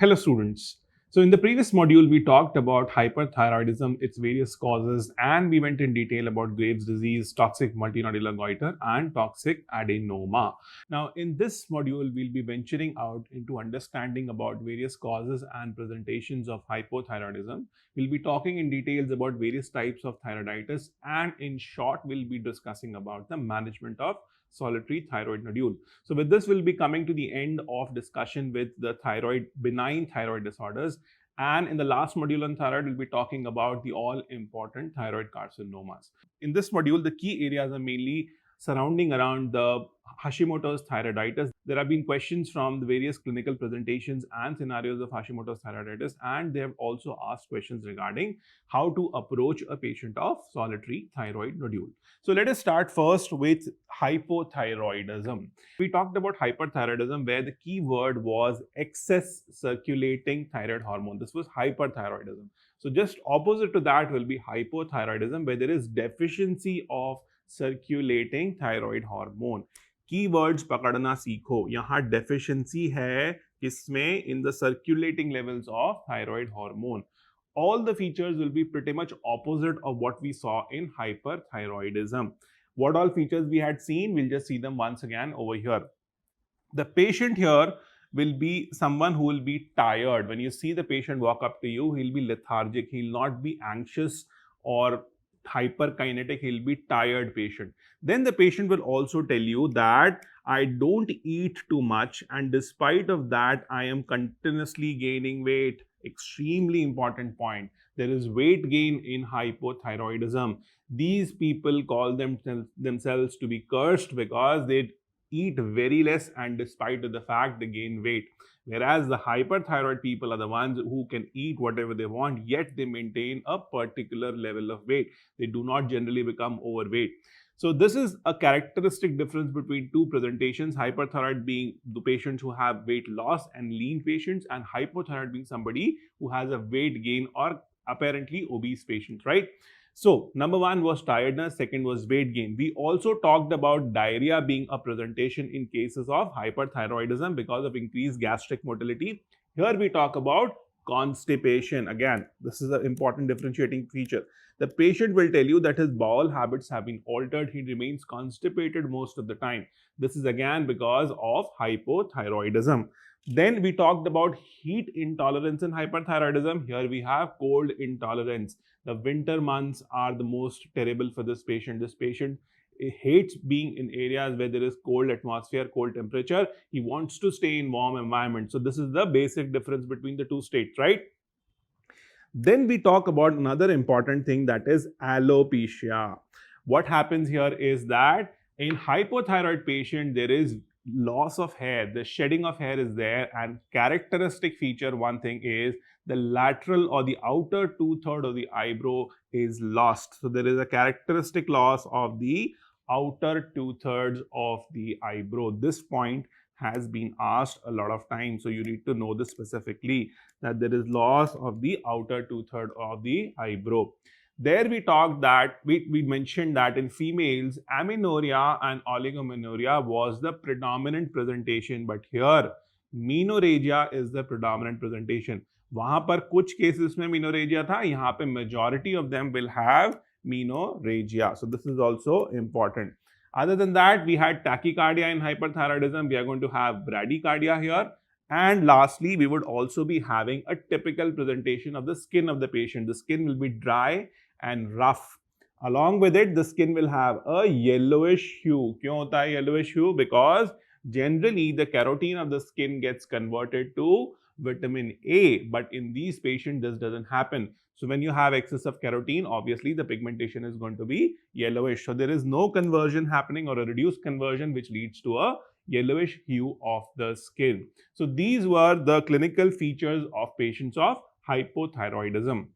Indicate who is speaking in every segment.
Speaker 1: Hello students. So in the previous module, we talked about hyperthyroidism, its various causes, and we went in detail about Graves' disease, toxic multinodular goiter, and toxic adenoma. Now in this module, we'll be venturing out into understanding about various causes and presentations of hypothyroidism. We'll be talking in details about various types of thyroiditis, and in short, we'll be discussing about the management of solitary thyroid nodule. So with this, we'll be coming to the end of discussion with the benign thyroid disorders. And in the last module on thyroid, we'll be talking about the all important thyroid carcinomas. In this module, the key areas are mainly surrounding around the Hashimoto's thyroiditis. There have been questions from the various clinical presentations and scenarios of Hashimoto's thyroiditis, and they have also asked questions regarding how to approach a patient of solitary thyroid nodule. So let us start first with hypothyroidism. We talked about hyperthyroidism where the key word was excess circulating thyroid hormone. This was hyperthyroidism. So just opposite to that will be hypothyroidism where there is deficiency of circulating thyroid hormone. Keywords पकड़ना सीखो. यहाँ deficiency है किसमें? In the circulating levels of thyroid hormone. All the features will be pretty much opposite of what we saw in hyperthyroidism. What all features we had seen, we'll just see them once again over here. The patient here will be someone who will be tired. When you see the patient walk up to you, he'll be lethargic. He'll not be anxious or hyperkinetic. He'll be tired patient. Then the patient will also tell you that I don't eat too much, and despite of that, I am continuously gaining weight. Extremely important point. There is weight gain in hypothyroidism. These people call themselves to be cursed because they eat very less, and despite of the fact they gain weight. Whereas the hyperthyroid people are the ones who can eat whatever they want, yet they maintain a particular level of weight. They do not generally become overweight. So this is a characteristic difference between two presentations, hyperthyroid being the patients who have weight loss and lean patients, and hypothyroid being somebody who has a weight gain or apparently obese patient, right? So number one was tiredness, second was weight gain. We also talked about diarrhea being a presentation in cases of hyperthyroidism because of increased gastric motility. Here we talk about constipation. Again, this is an important differentiating feature. The patient will tell you that his bowel habits have been altered. He remains constipated most of the time. This is again because of hypothyroidism. Then we talked about heat intolerance in hyperthyroidism. Here we have cold intolerance. The winter months are the most terrible for this patient. This patient hates being in areas where there is cold atmosphere, cold temperature. He wants to stay in warm environment. So this is the basic difference between the two states, right? Then we talk about another important thing, that is alopecia. What happens here is that in hypothyroid patient, there is loss of hair. The shedding of hair is there, and characteristic feature, one thing is the lateral or the outer two-thirds of the eyebrow is lost. So there is a characteristic loss of the outer two-thirds of the eyebrow. This point has been asked a lot of times, so you need to know this specifically, that there is loss of the outer two-thirds of the eyebrow. There we talked that we mentioned that in females, amenorrhea and oligomenorrhea was the predominant presentation, but here menorrhagia is the predominant presentation. वहां पर कुछ cases में menorrhagia था, यहाँ पे majority of them will have menorrhagia. So this is also important. Other than that, we had tachycardia in hyperthyroidism. We are going to have bradycardia here. And lastly, we would also be having a typical presentation of the skin of the patient. The skin will be dry and rough. Along with it, the skin will have a yellowish hue. क्यों होता है yellowish hue? Because generally the carotene of the skin gets converted to vitamin A, but in these patients this doesn't happen. So when you have excess of carotene, obviously the pigmentation is going to be yellowish. So there is no conversion happening or a reduced conversion, which leads to a yellowish hue of the skin. So these were the clinical features of patients of hypothyroidism.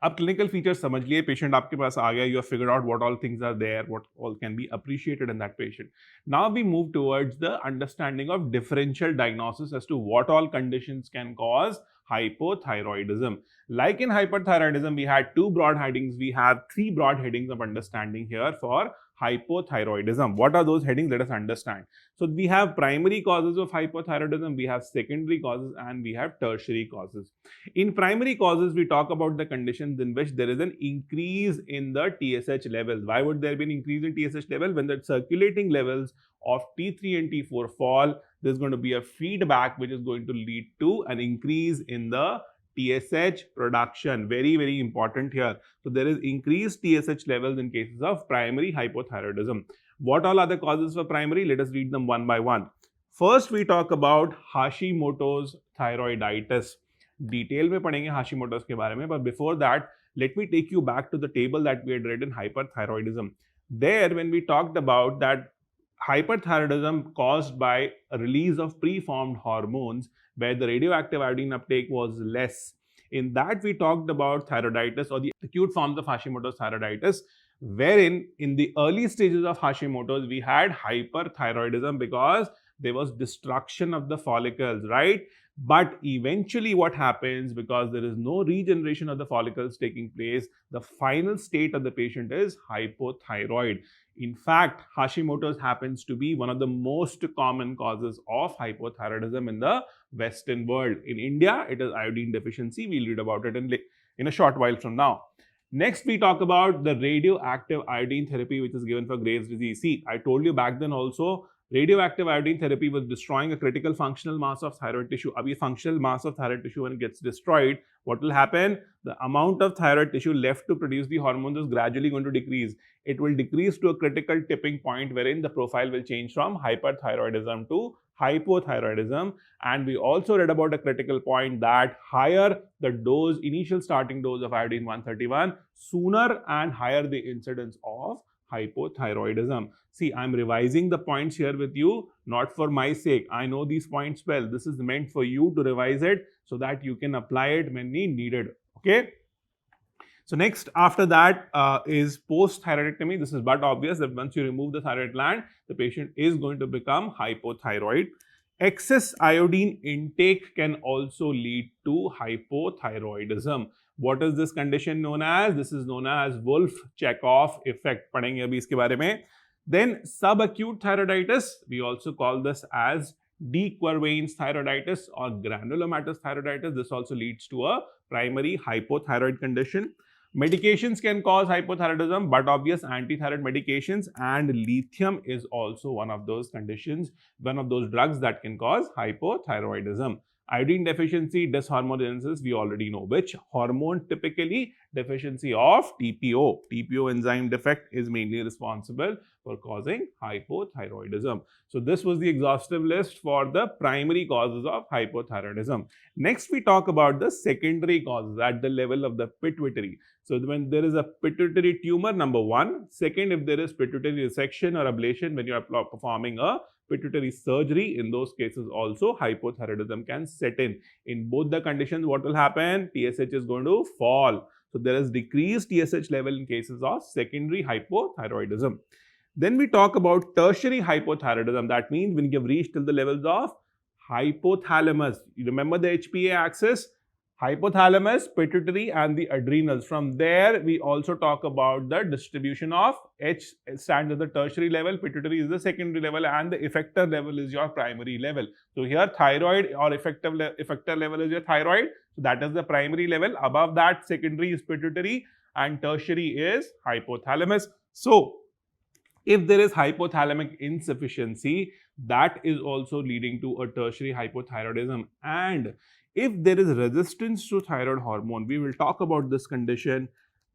Speaker 1: अब clinical features समझ लिए, patient आपके पास आ गया, you have figured out what all things are there, what all can be appreciated in that patient. Now we move towards the understanding of differential diagnosis as to what all conditions can cause hypothyroidism. Like in hyperthyroidism, we had two broad headings. We have three broad headings of understanding here for hypothyroidism. What are those headings? Let us understand. So we have primary causes of hypothyroidism, we have secondary causes, and we have tertiary causes. In primary causes, we talk about the conditions in which there is an increase in the TSH levels. Why would there be an increase in TSH level? When the circulating levels of T3 and T4 fall, there's going to be a feedback which is going to lead to an increase in the TSH production. Very, very important here. So there is increased TSH levels in cases of primary hypothyroidism. What all are the causes for primary? Let us read them one by one. First, we talk about Hashimoto's thyroiditis. Detail में पढ़ेंगे Hashimoto's के बारे में, but before that, let me take you back to the table that we had read in hyperthyroidism. There, when we talked about that hyperthyroidism caused by a release of preformed hormones where the radioactive iodine uptake was less. In that, we talked about thyroiditis or the acute forms of Hashimoto's thyroiditis, wherein in the early stages of Hashimoto's, we had hyperthyroidism because there was destruction of the follicles, right? But eventually what happens, because there is no regeneration of the follicles taking place, the final state of the patient is hypothyroid. In fact, Hashimoto's happens to be one of the most common causes of hypothyroidism in the Western world. In India, it is iodine deficiency. We'll read about it in a short while from now. Next, we talk about the radioactive iodine therapy, which is given for Graves' disease. See, I told you back then also, radioactive iodine therapy was destroying a critical functional mass of thyroid tissue. Abhi functional mass of thyroid tissue, when it gets destroyed, what will happen? The amount of thyroid tissue left to produce the hormones is gradually going to decrease. It will decrease to a critical tipping point wherein the profile will change from hyperthyroidism to hypothyroidism. And we also read about a critical point that higher the dose, initial starting dose of iodine 131, sooner and higher the incidence of hypothyroidism. See, I'm revising the points here with you, not for my sake. I know these points well. This is meant for you to revise it so that you can apply it when needed. Okay. So next, after that is post-thyroidectomy. This is but obvious that once you remove the thyroid gland, the patient is going to become hypothyroid. Excess iodine intake can also lead to hypothyroidism. What is this condition known as? This is known as Wolff-Chaikoff effect. पढ़ेंगे अभी इसके बारे में. Then subacute thyroiditis, we also call this as de Quervain's thyroiditis or granulomatous thyroiditis. This also leads to a primary hypothyroid condition. Medications can cause hypothyroidism, but obvious antithyroid medications, and lithium is also one of those conditions, one of those drugs that can cause hypothyroidism. Iodine deficiency, dishormonegenesis, we already know. Which hormone typically? Deficiency of TPO. TPO enzyme defect is mainly responsible for causing hypothyroidism. So this was the exhaustive list for the primary causes of hypothyroidism. Next, we talk about the secondary causes at the level of the pituitary. So when there is a pituitary tumor, number one. Second, if there is pituitary resection or ablation when you are performing a pituitary surgery, in those cases also hypothyroidism can set in. In both the conditions, what will happen? TSH is going to fall. So there is decreased TSH level in cases of secondary hypothyroidism. Then we talk about tertiary hypothyroidism. That means when you have reached till the levels of hypothalamus. You remember the HPA axis? Hypothalamus, pituitary, and the adrenals. From there, we also talk about the distribution of H stands at the tertiary level, pituitary is the secondary level, and the effector level is your primary level. So here, thyroid or effector level is your thyroid. So that is the primary level. Above that, secondary is pituitary, and tertiary is hypothalamus. So if there is hypothalamic insufficiency, that is also leading to a tertiary hypothyroidism. And if there is resistance to thyroid hormone, we will talk about this condition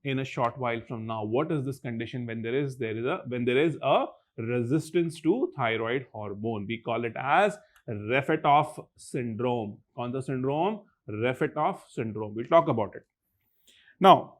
Speaker 1: in a short while from now. What is this condition when there is a resistance to thyroid hormone? We call it as Refetoff syndrome. Kaun sa syndrome? Refetoff syndrome. We'll talk about it. Now,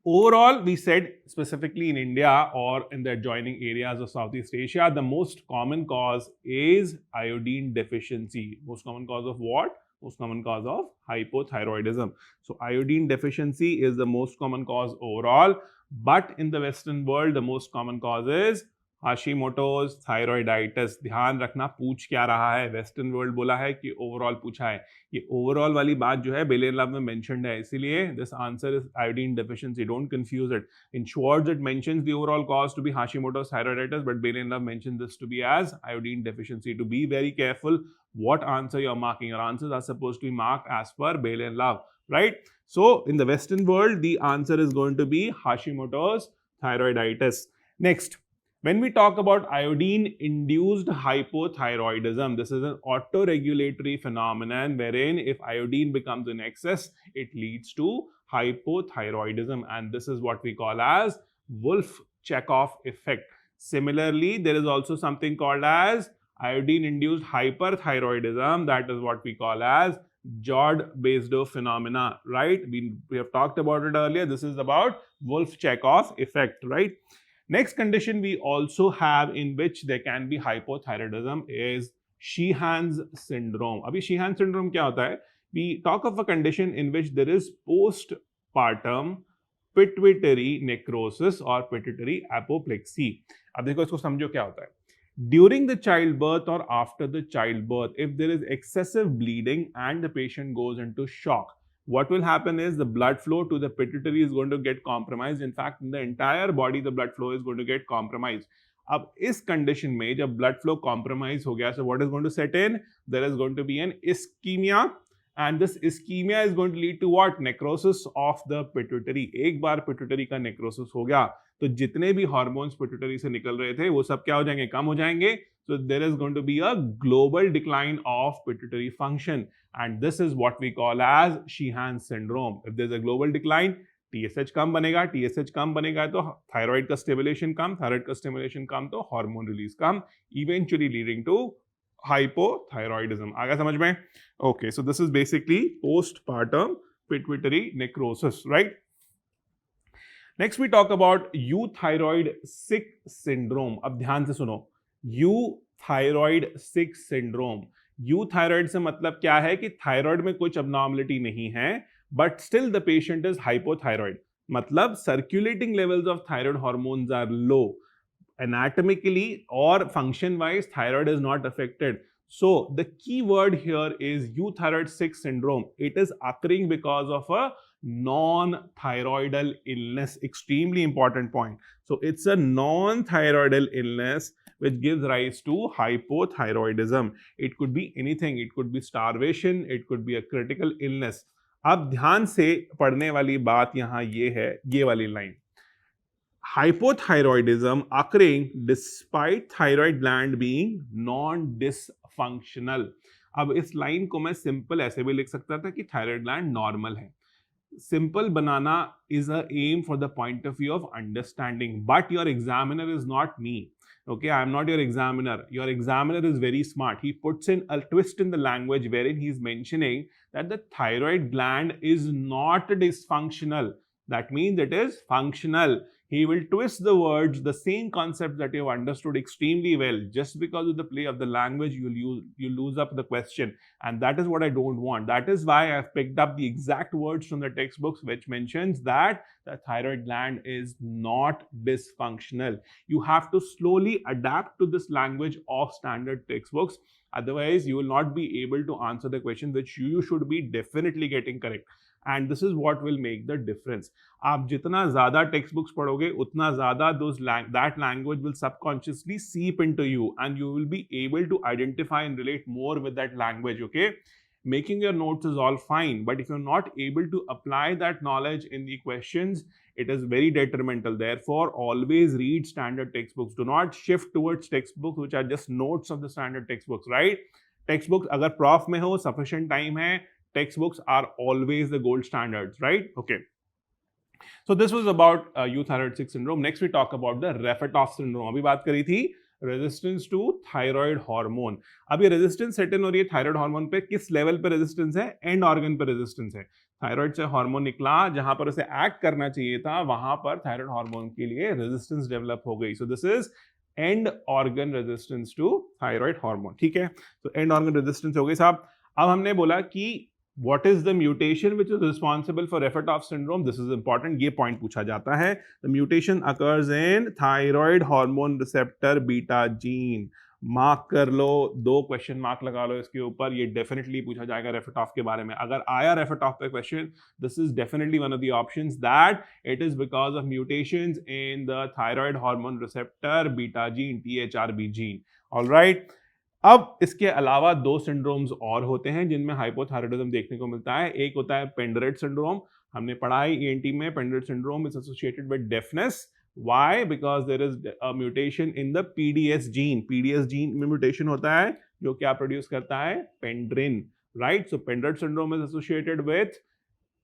Speaker 1: overall, we said specifically in India or in the adjoining areas of Southeast Asia, the most common cause is iodine deficiency. Most common cause of what? Most common cause of hypothyroidism. So iodine deficiency is the most common cause overall, but in the Western world, the most common cause is Hashimoto's thyroiditis. ध्यान रखना पूछ क्या रहा है, western world बोला है कि overall पूछा है। ये ओवरऑल वाली बात जो है बेलेन लैब में मेंशन्ड है, इसीलिए this answer is iodine deficiency, don't confuse it. In shorts it mentions the overall cause to be Hashimoto's thyroiditis, but बेलेन लैब mentions this to be as iodine deficiency. To be very careful what answer you're marking. Your answers are supposed to be marked as per Bailey and Love, right? So in the Western world, the answer is going to be Hashimoto's thyroiditis. Next, when we talk about iodine-induced hypothyroidism, this is an autoregulatory phenomenon wherein if iodine becomes in excess, it leads to hypothyroidism, and this is what we call as Wolff-Chaikoff effect. Similarly, there is also something called as iodine-induced hyperthyroidism, that is what we call as Jod-Basedow phenomena, right? We have talked about it earlier. This is about Wolff-Chaikoff effect, right? Next condition we also have in which there can be hypothyroidism is Sheehan's syndrome. Abhi Sheehan syndrome kya hota hai? We talk of a condition in which there is postpartum pituitary necrosis or pituitary apoplexy. अब देखो इसको समझो क्या होता है. During the childbirth or after the childbirth, if there is excessive bleeding and the patient goes into shock, what will happen is the blood flow to the pituitary is going to get compromised. In fact, in the entire body, the blood flow is going to get compromised. अब इस condition में जब blood flow compromise हो गया, so what is going to set in? There is going to be an ischemia, and this ischemia is going to lead to what? Necrosis of the pituitary. एक बार pituitary का necrosis हो गया, तो जितने भी hormones pituitary से निकल रहे थे वो सब क्या हो जाएंगे? कम हो जाएंगे. So there is going to be a global decline of pituitary function, and this is what we call as Sheehan syndrome. If there's a global decline, TSH कम बनेगा, TSH कम बनेगा तो थायराइड का स्टिमुलेशन कम, थायराइड का stimulation कम तो hormone release come, eventually leading to hypothyroidism. आ गया समझ में? Okay, so this is basically postpartum pituitary necrosis, right? Next we talk about euthyroid sick syndrome. अब ध्यान से सुनो, euthyroid sick syndrome. euthyroid से मतलब क्या है कि थायराइड में कुछ abnormality नहीं है, but still the patient is hypothyroid. मतलब circulating levels of thyroid hormones are low. Anatomically or function wise, thyroid is not affected. So the key word here is euthyroid sick syndrome. It is occurring because of a non-thyroidal illness. Extremely important point. So it's a non-thyroidal illness which gives rise to hypothyroidism. It could be anything. It could be starvation. It could be a critical illness. अब ध्यान से पढ़ने वाली बात यहाँ ये है, ये वाली line. Hypothyroidism occurring despite thyroid gland being non-dysfunctional. अब इस लाइन को मैं सिंपल ऐसे भी लिख सकता था कि थायराइड ग्लैंड नॉर्मल है. Simple banana is a aim for the point of view of understanding, but your examiner is not me. Okay, I am not your examiner. Your examiner is very smart. He puts in a twist in the language wherein he is mentioning that the thyroid gland is not dysfunctional. That means it is functional. He will twist the words, the same concept that you have understood extremely well. Just because of the play of the language, you lose up the question. And that is what I don't want. That is why I've picked up the exact words from the textbooks which mentions that the thyroid gland is not dysfunctional. You have to slowly adapt to this language of standard textbooks. Otherwise, you will not be able to answer the question which you should be definitely getting correct. And this is what will make the difference. आप जितना ज़्यादा textbooks पढ़ोगे, उतना ज़्यादा that language will subconsciously seep into you, and you will be able to identify and relate more with that language. Okay, making your notes is all fine, but if you're not able to apply that knowledge in the questions, it is very detrimental. Therefore, always read standard textbooks. Do not shift towards textbooks which are just notes of the standard textbooks. Right? Textbooks, अगर prof में हो, sufficient time है, textbooks are always the gold standards, right? Okay. So this was about euthyroid sick syndrome. Next we talk about the Refatoff syndrome. अभी बात करी थी resistance to thyroid hormone. अब ये resistance set in हो रही है thyroid hormone पे. किस level पे resistance है? End organ पे resistance है. Thyroid से hormone निकला, जहां पर उसे act करना चाहिए था, वहां पर thyroid hormone के लिए resistance develop हो गई. So this is end organ resistance to thyroid hormone. ठीक है? So end organ resistance हो गई साहब. अब हमने बोला कि What is the mutation which is responsible for Refatoff syndrome? This is important. ये point पूछा जाता है. The mutation occurs in thyroid hormone receptor beta gene. Mark कर लो, 2 क्वेश्चन मार्क लगा लो इसके ऊपर. ये डेफिनेटली पूछा जाएगा रेफेटॉफ के बारे में. अगर आया रेफेटॉफ पे question, this is definitely one of the options that it is because of mutations in the thyroid hormone receptor beta gene, THRB gene. Alright. अब इसके अलावा 2 सिंड्रोम्स और होते हैं जिनमें हाइपोथायराइडिज्म देखने को मिलता है. एक होता है पेंडरेट सिंड्रोम. हमने पढ़ा है ENT में. Pendred syndrome is associated with deafness. Why? Because there is a mutation in the PDS gene. PDS gene में mutation होता है जो क्या प्रोड्यूस करता है? पेंड्रिन. Right? So Pendred syndrome is associated with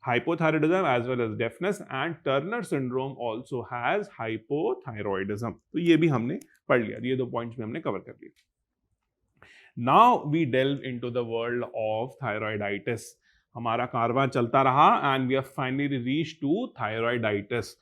Speaker 1: hypothyroidism as well as deafness, and Turner syndrome also has hypothyroidism. तो ये भी हमने पढ़ लिया. ये 2 पॉइंट्स में हमने कवर कर लिए. Now we delve into the world of thyroiditis. हमारा कारवां चलता रहा and we have finally reached to thyroiditis.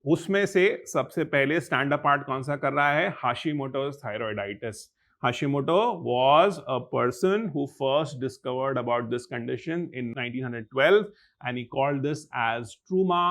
Speaker 1: उसमें से सबसे पहले स्टैंड अपार्ट कौन सा कर रहा है? Hashimoto's thyroiditis. Hashimoto was a person who first discovered about this condition in 1912 and he called this as struma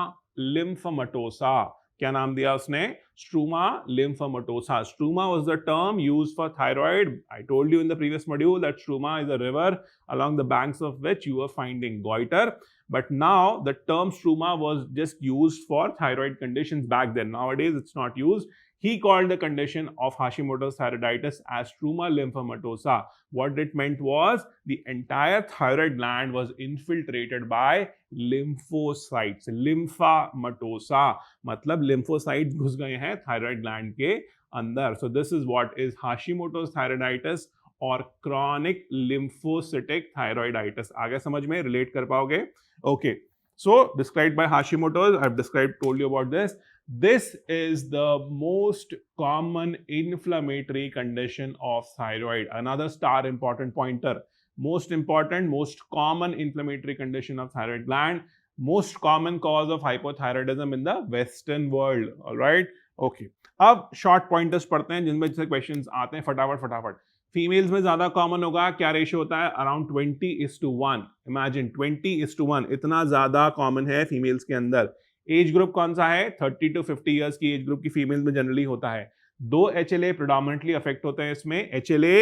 Speaker 1: lymphomatosa. क्या नाम दिया उसने? Struma lymphomatosa. Struma was the term used for thyroid. I told you in the previous module that struma is a river along the banks of which you were finding goiter. But now the term struma was just used for thyroid conditions back then. Nowadays it's not used. He called the condition of Hashimoto's thyroiditis as struma lymphomatosa. What it meant was the entire thyroid gland was infiltrated by lymphocytes. Lymphomatosa मतलब lymphocytes घुस गए हैं thyroid gland के अंदर. So this is what is Hashimoto's thyroiditis or chronic lymphocytic thyroiditis. आगे समझ में relate कर पाओगे? Okay. So described by Hashimoto's, I've told you about this. This is the most common inflammatory condition of thyroid. Another star important pointer. Most important, most common inflammatory condition of thyroid gland. Most common cause of hypothyroidism in the Western world. All right. Okay. अब short pointers पढ़ते हैं जिनमें जैसे questions आते हैं फटाफट. Females में ज्यादा कॉमन होगा. क्या रेशियो होता है? अराउंड 20:1. इमेजिन 20:1. इतना ज्यादा कॉमन है फीमेल्स के अंदर. एज ग्रुप कौन सा है? 30 to 50 ईयर्स की एज ग्रुप की फीमेल्स में जनरली होता है. 2 HLA प्रोडोमिनेटली अफेक्ट होते हैं इसमें. HLA,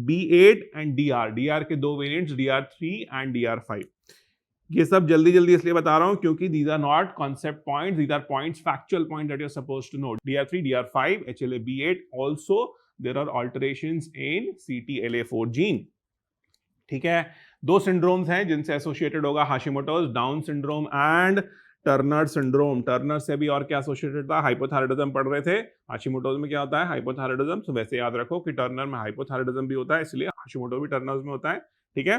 Speaker 1: B8 and DR. DR के 2 वेरिएंट्स, DR3 एंड DR5. ये सब जल्दी इसलिए बता रहा हूं क्योंकि these are not concept points, these are points, factual points that you're supposed to know. DR3, DR5, HLA, B8. Also there are alterations in CTLA4 gene. ठीक है. 2 सिंड्रोम्स हैं जिनसे एसोसिएटेड होगा Hashimoto's, Down syndrome and Turner syndrome. Turner से भी और क्या associated था? हाइपोथायराइडिज्म पढ़ रहे थे. हाशिमोटोज में क्या होता है? हाइपोथायराइडिज्म. तो वैसे याद रखो कि टर्नर में हाइपोथायराइडिज्म भी होता है, इसलिए हाशिमोटो भी टर्नर में होता है. ठीक है.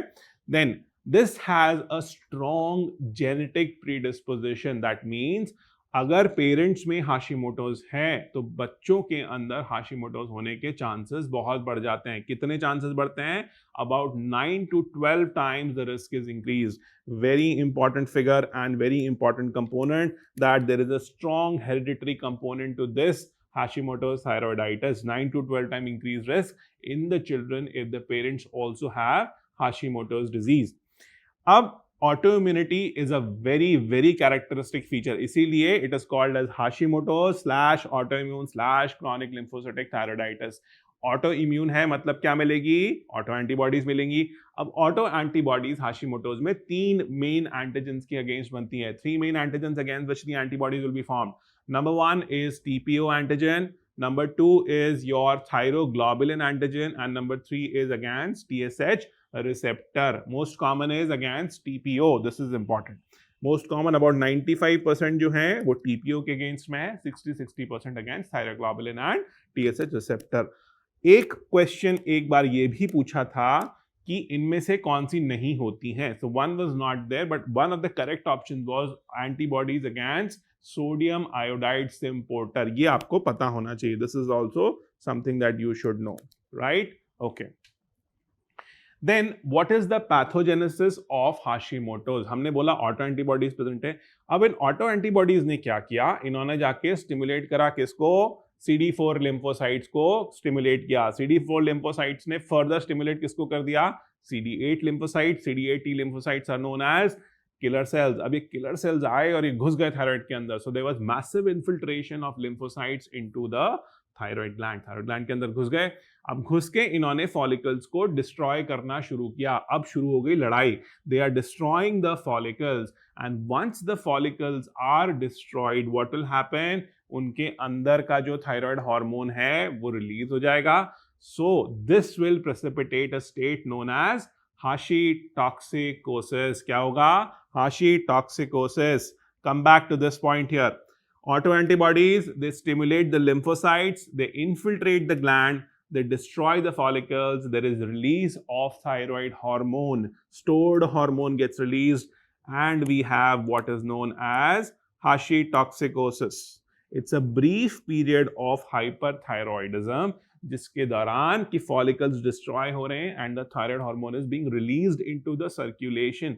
Speaker 1: Then this has a strong genetic predisposition. That means अगर पेरेंट्स में हाशिमोटोज हैं तो बच्चों के अंदर हाशिमोटोज होने के चांसेस बहुत बढ़ जाते हैं. कितने चांसेस बढ़ते हैं? About 9 to 12 times the risk is increased. Very important figure and very important component that there is a strong hereditary component to this Hashimoto's thyroiditis. 9 to 12 times increased risk in the children if the parents also have Hashimoto's disease. अब autoimmunity is a very characteristic feature. इसीलिए it is called as Hashimoto's / autoimmune / chronic lymphocytic thyroiditis. Auto immune है मतलब क्या मिलेगी? Auto antibodies मिलेंगी. अब auto antibodies हाशिमोटोज में 3 main antigens के अगेंस्ट बनती है. 3 main antigens against which the antibodies will be formed. Number 1 is TPO antigen, number 2 is your thyroglobulin antigen, and number 3 is against TSH receptor. Most common is against TPO. This is important. Most common about 95% जो है वो TPO के against में है, 60% against thyroglobulin and TSH receptor. एक question एक बार ये भी पूछा था कि इनमें से कौन सी नहीं होती हैं. So one was not there, but one of the correct options was antibodies against sodium iodide symporter. ये आपको पता होना चाहिए. This is also something that you should know, right? Okay. Then what is the pathogenesis of Hashimoto's? हमने बोला auto antibodies present है. अब इन auto antibodies ने क्या किया? इन्होंने जाके स्टिमुलेट करा किसको? CD4 लिम्फोसाइट्स को स्टिमुलेट किया. CD4 लिम्फोसाइट्स ने फर्दर स्टिमुलेट किसको कर दिया? CD8 lymphocytes, CD8 T lymphocytes are known as killer cells. अब ये killer cells आए और ये घुस गए thyroid के अंदर. So there was massive infiltration of lymphocytes into the thyroid gland. Thyroid gland के अंदर घुस गए. अब घुस के इन्होंने follicles को destroy करना शुरू किया. अब शुरू हो गई लड़ाई. They are destroying the follicles, and once the follicles are destroyed, what will happen? उनके अंदर का जो thyroid hormone है वो release हो जाएगा. So this will precipitate a state known as Hashimotosis. क्या होगा? Hashimotosis. Come back to this point here. Autoantibodies, they stimulate the lymphocytes, they infiltrate the gland, they destroy the follicles, there is release of thyroid hormone, stored hormone gets released, and we have what is known as Hashimotosis. It's a brief period of hyperthyroidism जिसके दौरान कि follicles destroy हो रहे हैं and the thyroid hormone is being released into the circulation.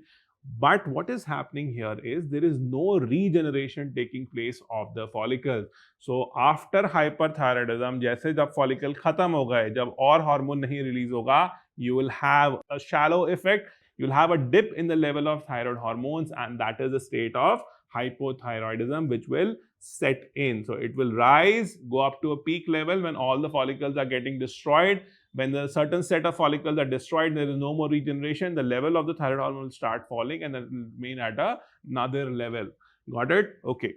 Speaker 1: But what is happening here is there is no regeneration taking place of the follicles. So after hyperthyroidism, जैसे जब follicle खत्म हो गए, जब और hormone नहीं release होगा, you will have a shallow effect. You'll have a dip in the level of thyroid hormones, and that is a state of hypothyroidism which will set in. So it will rise, go up to a peak level when all the follicles are getting destroyed. When the certain set of follicles are destroyed, there is no more regeneration, the level of the thyroid hormone will start falling and it will remain at another level. Got it? Okay.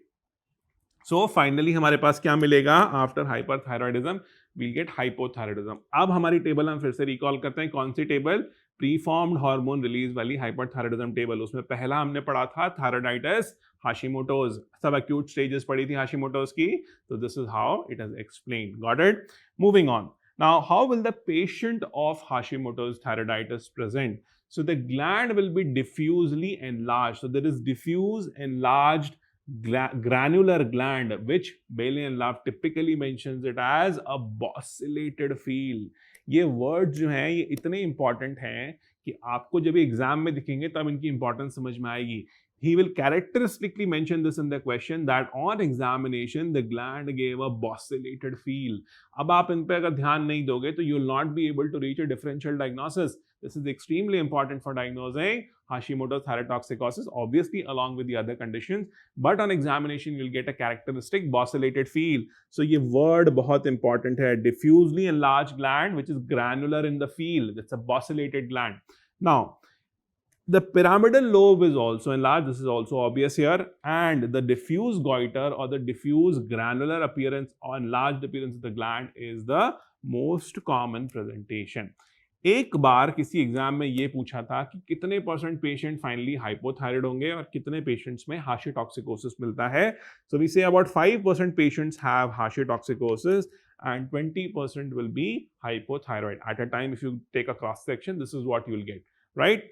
Speaker 1: So finally हमारे पास क्या मिलेगा? After hyperthyroidism, we'll get hypothyroidism. अब हमारी table हम फिर से recall करते हैं. कौन सी टेबल? प्रीफॉर्म्ड हार्मोन रिलीज वाली हाइपरथायरॉयडिज्म टेबल. उसमें पहला हमने पढ़ा था थायराइडाइटिस, हाशिमोटोज, सब एक्यूट स्टेजेस पढ़ी थी हाशिमोटोज की. तो this is how it is explained. Got it? Moving on. Now, how will the patient of Hashimoto's thyroiditis present? So the gland will be diffusely enlarged. So there is diffuse enlarged granular gland, which Bailey and Love typically mentions it as a bosselated field. ये word जो हैं ये इतने important हैं कि आपको जब exam में दिखेंगे तब इनकी इंपॉर्टेंस समझ में आएगी. He will characteristically mention this in the question that on examination the gland gave a bosselated feel. अब आप इन पे अगर ध्यान नहीं दोगे तो you will not be able to reach a differential diagnosis. This is extremely important for diagnosing Hashimoto's thyrotoxicosis, obviously along with the other conditions, but on examination you'll get a characteristic bosselated feel. So ये word बहुत important है. Diffusely enlarged gland which is granular in the feel. It's a bosselated gland. Now, the pyramidal lobe is also enlarged. This is also obvious here. And the diffuse goiter or the diffuse granular appearance or enlarged appearance of the gland is the most common presentation. एक बार किसी exam में ये पूछा था कि कितने % patient finally hypothyroid होंगे और कितने पेशेंट्स में हाशियोटॉक्सिकोसिस मिलता है. So we say about 5% patients have हाशियोटॉक्सिकोसिस and 20% will be hypothyroid. At a time, if you take a cross section, this is what you will get, right?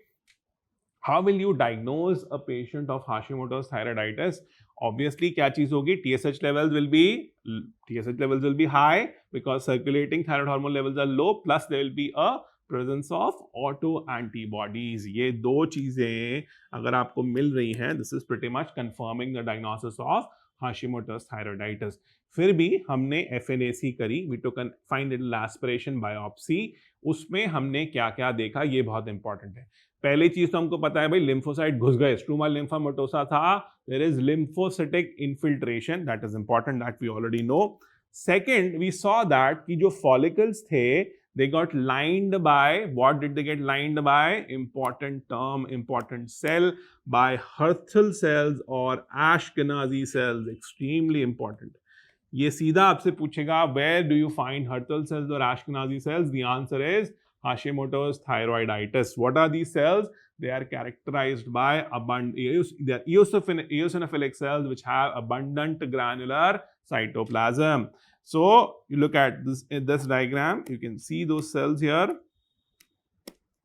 Speaker 1: How will you diagnose a patient of Hashimoto's thyroiditis? Obviously, क्या चीज होगी? TSH levels will be high because circulating thyroid hormone levels are low. Plus, there will be a presence of autoantibodies. ये दो चीजें अगर आपको मिल रही हैं, this is pretty much confirming the diagnosis of Hashimoto's thyroiditis. फिर भी हमने FNAC करी. We took a fine little aspiration biopsy. उसमें हमने क्या क्या देखा ये बहुत इंपॉर्टेंट है. पहली चीज तो हमको पता है भाई लिम्फोसाइट घुस गए. स्ट्रूमा लिम्फोमाटोसा था. There is lymphocytic infiltration. That is important. That we already know. Second, we saw that कि जो फॉलिकल्स थे they got lined by, what did they get lined by? Important term, important cell, by Hürthl cells or Ashkenazi cells. Extremely important. ये सीधा आपसे पूछेगा where do you find Hürthl cells or Ashkenazi cells? The answer is Hashimoto's thyroiditis. What are these cells? They are characterized by eosinophilic cells which have abundant granular cytoplasm. So you look at this in this diagram, you can see those cells here.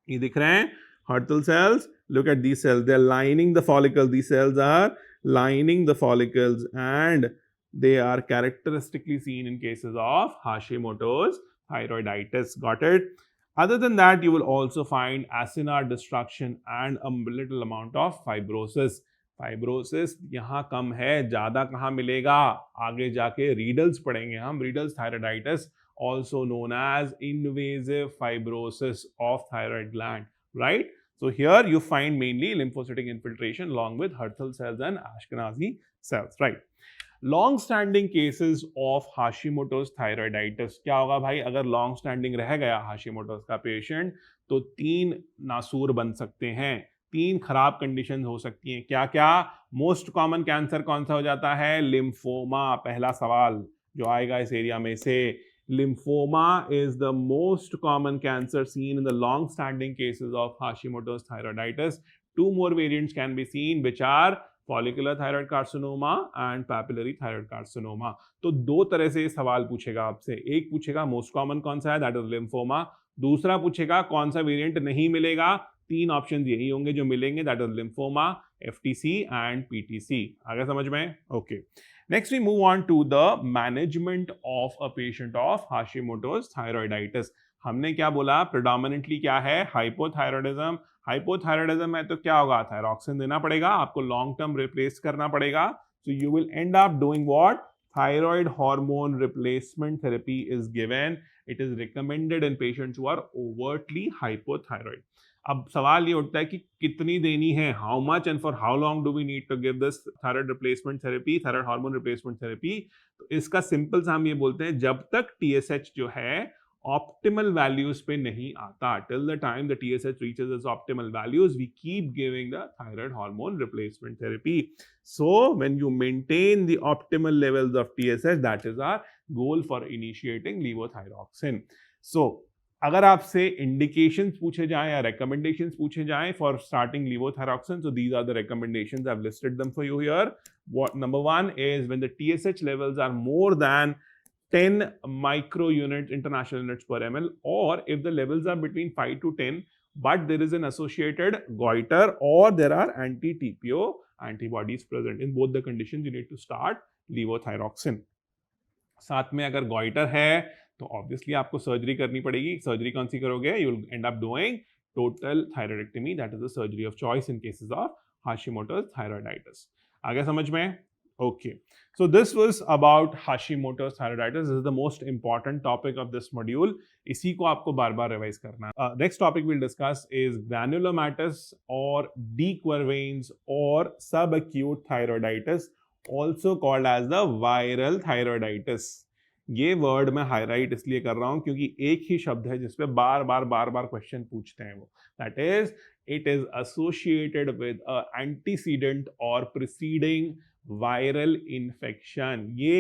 Speaker 1: ये दिख रहे हैं Hürthl cells. Look at these cells. They are lining the follicles. These cells are lining the follicles, and they are characteristically seen in cases of Hashimoto's thyroiditis. Got it? Other than that, you will also find acinar destruction and a little amount of fibrosis. Fibrosis यहाँ कम है, ज़्यादा कहाँ मिलेगा? आगे जाके riddles पढ़ेंगे हम. Riddles thyroiditis, also known as invasive fibrosis of thyroid gland. right? So here you find mainly lymphocytic infiltration along with Hurthal cells and Ashkenazi cells, right? Long standing cases of Hashimoto's thyroiditis क्या होगा भाई? अगर long standing रह गया हाशिमोटोस का patient तो तीन नासूर बन सकते हैं, तीन खराब कंडीशन हो सकती हैं। क्या क्या? मोस्ट कॉमन कैंसर कौन सा हो जाता है? लिम्फोमा। पहला सवाल जो आएगा इस एरिया में से, lymphoma is the most common cancer seen in the long standing cases of Hashimoto's thyroiditis. Two more variants can be seen, which are follicular thyroid carcinoma and papillary thyroid carcinoma. तो दो तरह से सवाल पूछेगा आपसे, एक पूछेगा मोस्ट कॉमन कौन सा है, दैट इज लिम्फोमा, दूसरा पूछेगा कौन सा वेरिएंट नहीं मिलेगा। तीन ऑप्शन यही होंगे जो मिलेंगे, that is lymphoma, FTC and PTC. आगे समझ में? Okay, next we move on to the management of a patient of Hashimoto's thyroiditis. हमने क्या बोला? प्रेडोमिनेंटली क्या है? हाइपोथायरॉयडिज्म। हाइपोथायरॉयडिज्म है तो क्या होगा? थायरॉक्सिन देना पड़ेगा, आपको लॉन्ग टर्म रिप्लेस करना पड़ेगा। So you will end up doing what? Thyroid hormone replacement therapy is given. It is recommended in patients who are overtly hypothyroid. अब सवाल ये उठता है कि कितनी देनी है, how much and for how long do we need to give this thyroid replacement therapy, thyroid hormone replacement therapy? तो इसका सिंपल सा हम ये बोलते हैं, जब तक टीएसएच जो है ऑप्टिमल वैल्यूज पे नहीं आता, till the time the TSH reaches its optimal values, we keep giving the thyroid hormone replacement therapy. So when you maintain the optimal levels of TSH, that is our goal for initiating levothyroxine. So अगर आपसे indications पूछे जाएं या recommendations पूछे जाएं for starting levothyroxine, so these are the recommendations. I've listed them for you here. Number one is when the TSH levels are more than 10 micro units, international units per ml, or if the levels are between 5 to 10, but there is an associated goiter or there are anti-TPO antibodies present. In both the conditions, you need to start levothyroxine. साथ में अगर goiter है तो obviously आपको surgery करनी पड़ेगी. Surgery कौन सी करोगे? You will end up doing total thyroidectomy. That is the surgery of choice in cases of Hashimoto's thyroiditis. आगे समझ में? Okay. So this was about Hashimoto's thyroiditis. This is the most important topic of this module. इसी को आपको बार-बार revise करना है. Next topic we'll discuss is granulomatous or dequervains or subacute thyroiditis, also called as the viral thyroiditis. ये word मैं highlight इसलिए कर रहा हूं क्योंकि एक ही शब्द है जिसपे बार-बार क्वेश्चन पूछते हैं वो. That is, it is associated with a antecedent or preceding viral infection. ये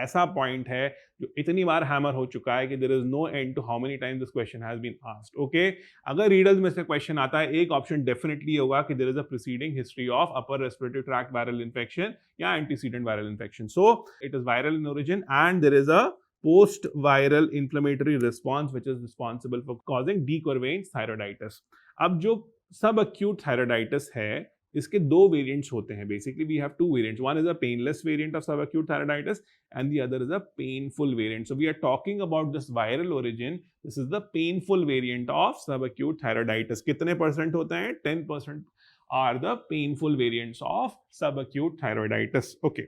Speaker 1: ऐसा पॉइंट है जो इतनी बार हैमर हो चुका है कि there is no end to how many times this question has been asked. Okay, अगर रीडर्स में से क्वेश्चन आता है, एक ऑप्शन डेफिनेटली होगा कि there is a preceding history of upper respiratory tract viral infection या antecedent viral infection. So it is viral in origin and there is a post viral inflammatory response which is responsible for causing dequervain thyroiditis. अब जो subacute thyroiditis है इसके दो variants होते हैं. Basically we have two variants. One is a painless variant of subacute thyroiditis and the other is a painful variant. So we are talking about this viral origin. This is the painful variant of subacute thyroiditis. कितने percent होते हैं? 10% are the painful variants of subacute thyroiditis. Okay,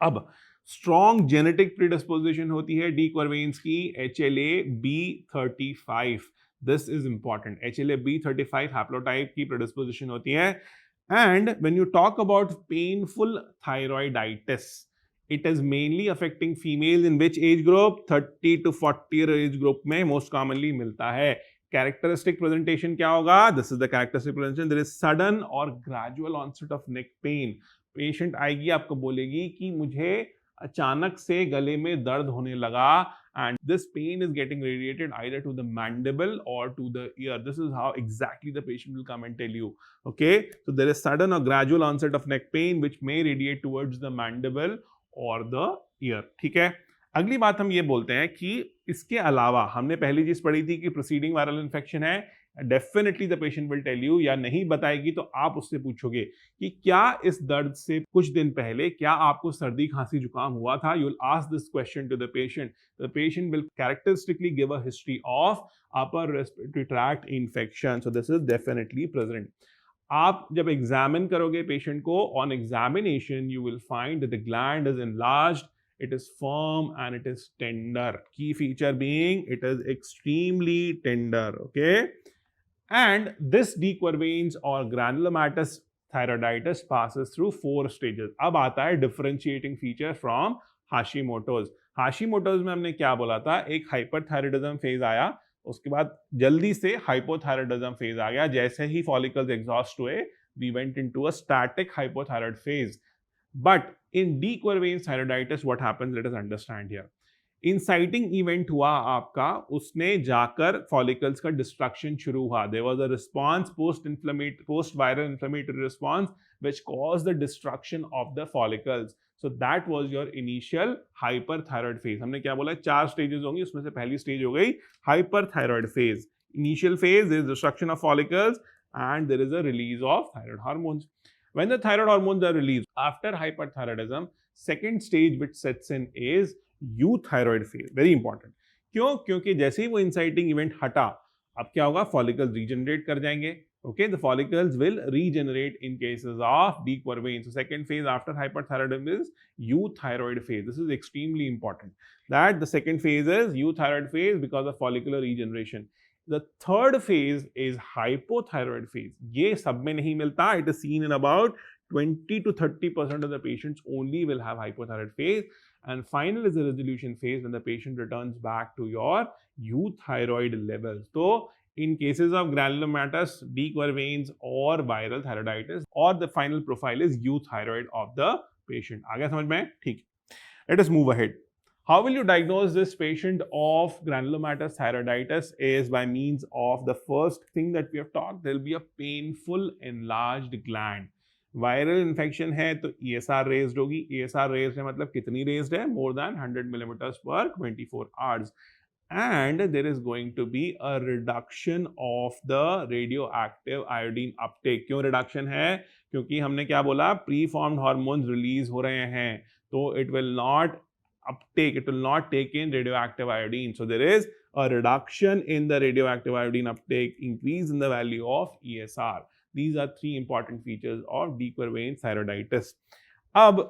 Speaker 1: अब strong genetic predisposition होती है डीक्वर्वेन्स की, HLA-B35. This is important. HLA-B35 haplotype की predisposition होती है. And when you talk about painful thyroiditis, it is mainly affecting females in which age group? 30 to 40 age group में most commonly मिलता है. Characteristic presentation क्या होगा? This is the characteristic presentation. There is sudden or gradual onset of neck pain. Patient आएगी आपको बोलेगी कि मुझे अचानक से गले में दर्द होने लगा and this pain is getting radiated either to the mandible or to the ear. This is how exactly the patient will come and tell you. Okay, so there is sudden or gradual onset of neck pain which may radiate towards the mandible or the ear. ठीक है, अगली बात हम ये बोलते हैं कि इसके अलावा हमने पहली चीज पढ़ी थी कि प्रोसीडिंग वायरल इन्फेक्शन है. Definitely the patient will tell you, या नहीं बताएगी तो आप उससे पूछोगे कि क्या इस दर्द से कुछ दिन पहले क्या आपको सर्दी खांसी जुकाम हुआ था. You will ask this question to the patient will characteristically give a history of upper respiratory tract infection. So this is definitely present. आप जब एग्जामिन करोगे पेशेंट को, on examination you will find that the gland is enlarged, it is firm and it is tender. Key feature being it is extremely tender. Okay, And this dequervains or granulomatous thyroiditis passes through 4 stages. अब आता है differentiating feature from Hashimoto's. Hashimoto's में हमने क्या बोला था, एक hyperthyroidism phase आया, उसके बाद जल्दी से hypothyroidism phase आ गया. जैसे ही follicles exhaust हुए, we went into a static hypothyroid phase. But in dequervain thyroiditis, what happens? Let us understand here. Inciting event हुआ आपका, उसने जाकर फॉलिकल्स का डिस्ट्रक्शन शुरू हुआ. There was a response post viral inflammatory response which caused the destruction of the follicles. So that was your initial hyperthyroid phase. हमने क्या बोला, 4 स्टेजेस होंगी, उसमें से पहली स्टेज हो गई hyperthyroid phase. Initial phase is destruction of follicles and there is a release of thyroid hormones. When the thyroid hormones are released after hyperthyroidism, second stage which sets in is euthyroid phase. Very important. क्यों? क्योंकि जैसे ही वो inciting event हटा, अब क्या होगा, follicles regenerate कर जाएंगे. Okay, the follicles will regenerate in cases of dequervain. So second phase after hyperthyroidism is euthyroid phase. This is extremely important, that the second phase is euthyroid phase because of follicular regeneration. The third phase is hypothyroid phase. ये सब में नहीं मिलता. It is seen in about 20 to 30% of the patients only will have hypothyroid phase. And final is the resolution phase when the patient returns back to your euthyroid levels. So in cases of granulomatous dequervains or viral thyroiditis, or the final profile is euthyroid of the patient. आ गया समझ में? ठीक. Let us move ahead. How will you diagnose this patient of granulomatous thyroiditis? Is by means of the first thing that we have talked. There will be a painful enlarged gland. Viral infection है तो ESR raised होगी. ESR raised है मतलब कितनी raised है? More than 100 millimeters per 24 hours. And there is going to be a reduction of the radioactive iodine uptake. क्यों reduction है? क्योंकि हमने क्या बोला, प्रीफॉर्म्ड हार्मोन्स रिलीज हो रहे हैं, तो it will not uptake, it will not take in radioactive iodine. So there is a reduction in the radioactive iodine uptake, increase in the value of ESR. These are 3 important features of dequervain thyroiditis. अब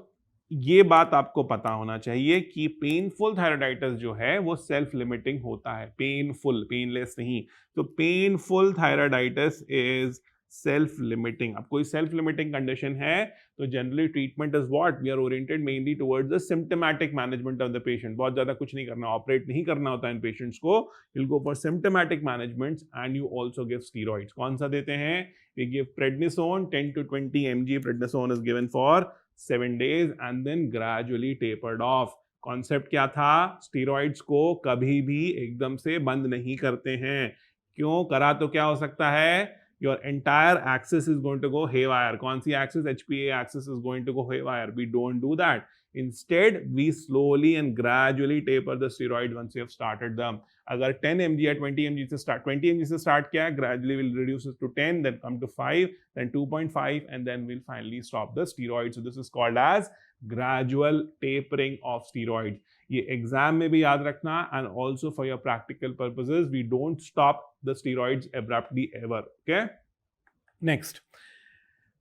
Speaker 1: ये बात आपको पता होना चाहिए कि painful thyroiditis जो है वो सेल्फ लिमिटिंग होता है. पेनफुल, पेनलेस नहीं. तो painful thyroiditis is self limiting. अब कोई सेल्फ लिमिटिंग कंडीशन है तो generally treatment is what, we are oriented mainly towards the symptomatic management of the patient. बहुत ज्यादा कुछ नहीं करना, ऑपरेट नहीं करना होता है इन पेशेंट्स को. You will go for symptomatic management and you also give steroids. कौन सा देते हैं? We give prednisone. 10 to 20 mg prednisone is given for 7 days and then gradually tapered off. Concept क्या था? स्टेरॉइड्स को कभी भी एकदम से बंद नहीं करते हैं. क्यों? करा तो क्या हो सकता है? Your entire axis is going to go haywire. कौन सी axis? HPA axis is going to go haywire. We don't do that. Instead, we slowly and gradually taper the steroid once you have started them. अगर 10 mg या 20 mg से start, 20 mg से start किया, gradually will reduce it to 10, then come to 5, then 2.5, and then we'll finally stop the steroid. So this is called as gradual tapering of steroids. ये exam में भी याद रखना, and also for your practical purposes, we don't stop the steroids abruptly ever. Okay.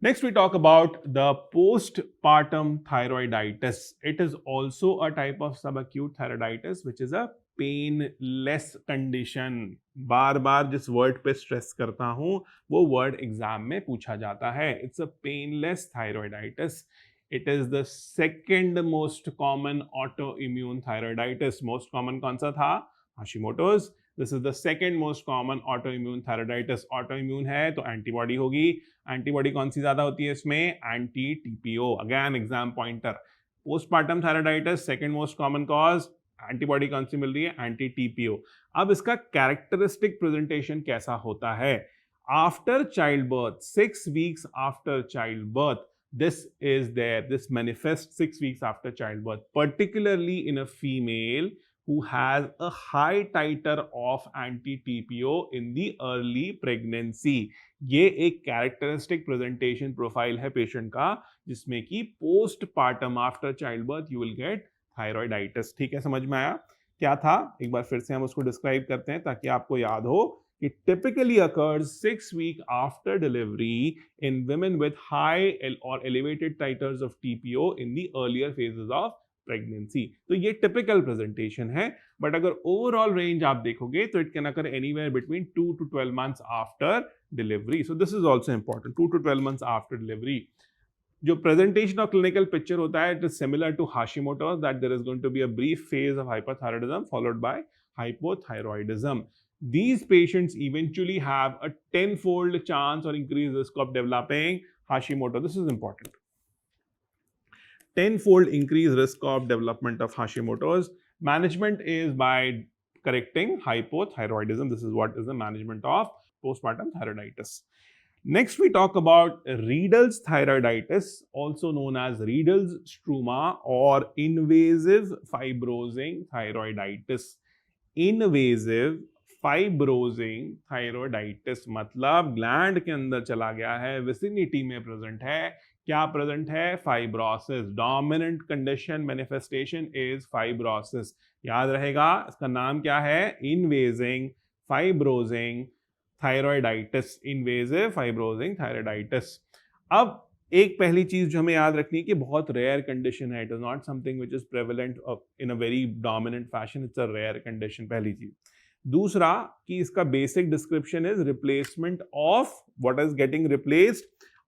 Speaker 1: Next we talk about the postpartum thyroiditis. It is also a type of subacute thyroiditis which is a painless condition. बार बार जिस word पे stress करता हूं वो word exam में पूछा जाता है. It's a painless thyroiditis. It is the second most common autoimmune thyroiditis. Most common कौन सा था? Hashimoto's. This is the second most common autoimmune thyroiditis. Autoimmune है तो एंटीबॉडी होगी. एंटीबॉडी कौन सी ज्यादा होती है इसमें? Anti TPO. Again exam pointer. Postpartum thyroiditis second most common cause. Antibody कौन सी मिल रही है? Anti TPO. अब इसका कैरेक्टरिस्टिक प्रेजेंटेशन कैसा होता है? After child birth, 6 weeks after childbirth, this manifests 6 weeks after childbirth, particularly in a female who has a high titer of anti-TPO in the early pregnancy. ये एक characteristic presentation profile है patient का, जिसमें कि postpartum after childbirth you will get thyroiditis. ठीक है, समझ में आया? क्या था? एक बार फिर से हम उसको describe करते हैं ताकि आपको याद हो. It typically occurs 6 weeks after delivery in women with high or elevated titers of TPO in the earlier phases of pregnancy. तो ये टिपिकल प्रेजेंटेशन है, बट अगर ओवरऑल रेंज आप देखोगे तो it can occur anywhere between 2 to 12 months after delivery. So this is also important, 2 to 12 months after delivery. जो presentation of clinical picture होता है, it is similar to Hashimoto's, that there is going to be a brief phase of hyperthyroidism followed by hypothyroidism. These patients eventually have a tenfold chance or increased risk of developing Hashimoto. This is important. Tenfold increased risk of development of Hashimoto's. Management is by correcting hypothyroidism. This is what is the management of postpartum thyroiditis. Next, we talk about Riedel's thyroiditis, also known as Riedel's struma or invasive fibrosing thyroiditis. Invasive fibrosing thyroiditis मतलब gland के अंदर चला गया है, vicinity में present है। क्या present है? Fibrosis. Dominant condition manifestation is fibrosis. याद रहेगा, इसका नाम क्या है? Invading fibrosing thyroiditis. Invasive fibrosing thyroiditis. अब एक पहली चीज जो हमें याद रखनी है कि बहुत रेयर कंडीशन है, it is not something which is prevalent in a very dominant fashion, it's a rare condition, पहली चीज। दूसरा कि इसका basic description is replacement of what is getting replaced,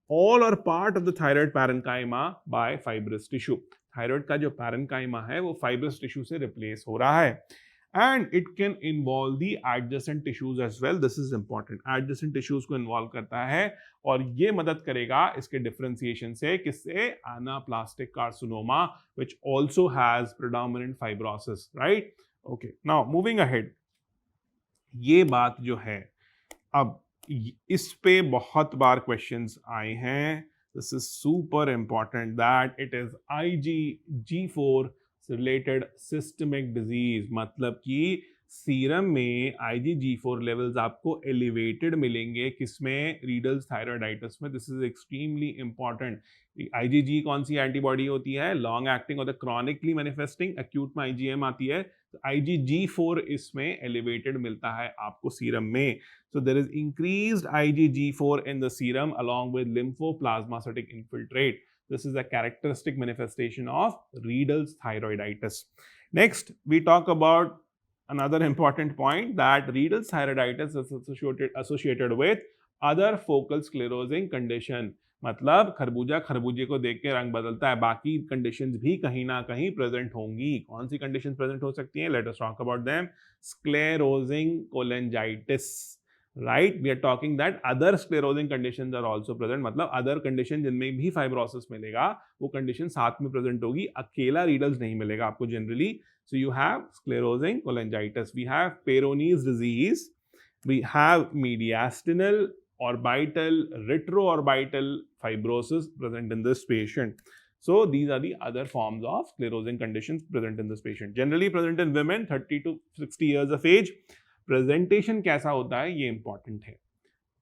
Speaker 1: all और part of the thyroid parenchyma by fibrous tissue. Thyroid का जो parenchyma है वो फाइब्रस टिश्यू से रिप्लेस हो रहा है, and it can involve the adjacent tissues as well. This is important. Adjacent tissues को involve करता है और ये मदद करेगा इसके differentiation से, किससे? Anaplastic carcinoma, which also has predominant fibrosis, right? Okay. Now moving ahead. ये बात जो है, अब इस पे बहुत बार questions आए हैं. This is super important that it is IgG4 related systemic disease, मतलब कि सीरम में IgG4 लेवल्स आपको एलिवेटेड मिलेंगे, किसमें? रीडल्स थायरॉइडाइटिस में। This is extremely important. IgG कौन सी एंटीबॉडी होती है? लॉन्ग एक्टिंग और द क्रॉनिकली मैनिफेस्टिंग। एक्यूट में IgM आती है, तो IgG4 इसमें एलिवेटेड मिलता है आपको सीरम में। So there is increased IgG4 in the serum along with lymphoplasmacytic infiltrate. This is a characteristic manifestation of Riedel's thyroiditis. Next, we talk about another important point that Riedel's thyroiditis is associated with other focal sclerosing condition. मतलब खरबूजा खरबूजे को देख के रंग बदलता है, बाकी कंडीशंस भी कहीं ना कहीं प्रेजेंट होंगी। कौन सी कंडीशंस प्रेजेंट हो सकती हैं? Let us talk about them. Sclerosing cholangitis, right? We are talking that other sclerosing conditions are also present, मतलब अदर कंडीशन जिनमें भी फाइब्रोसिस मिलेगा वो कंडीशन साथ में प्रेजेंट होगी, अकेला रीडल्स नहीं मिलेगा आपको जनरली। So you have sclerosing cholangitis, we have Peyronie's disease, we have mediastinal orbital, retroorbital fibrosis present in this patient. So these are the other forms of sclerosing conditions present in this patient. Generally present in women 30 to 60 years of age. Presentation कैसा होता है ये important है।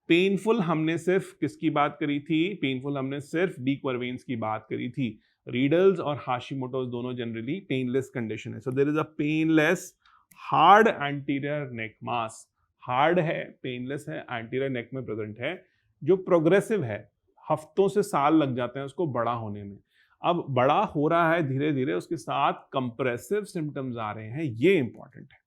Speaker 1: Painful हमने सिर्फ किसकी बात करी थी? पेनफुल हमने सिर्फ डी क्वर्वेन्स की बात करी थी। रीडल्स और हाशिमोटोस दोनों जनरली पेनलेस कंडीशन है। So there is a painless hard anterior neck mass. Hard है, पेनलेस है, एंटीरियर नेक में प्रेजेंट है, जो प्रोग्रेसिव है, हफ्तों से साल लग जाते हैं उसको बड़ा होने में। अब बड़ा हो रहा है धीरे धीरे, उसके साथ कंप्रेसिव सिम्टम्स आ रहे हैं, ये इंपॉर्टेंट है।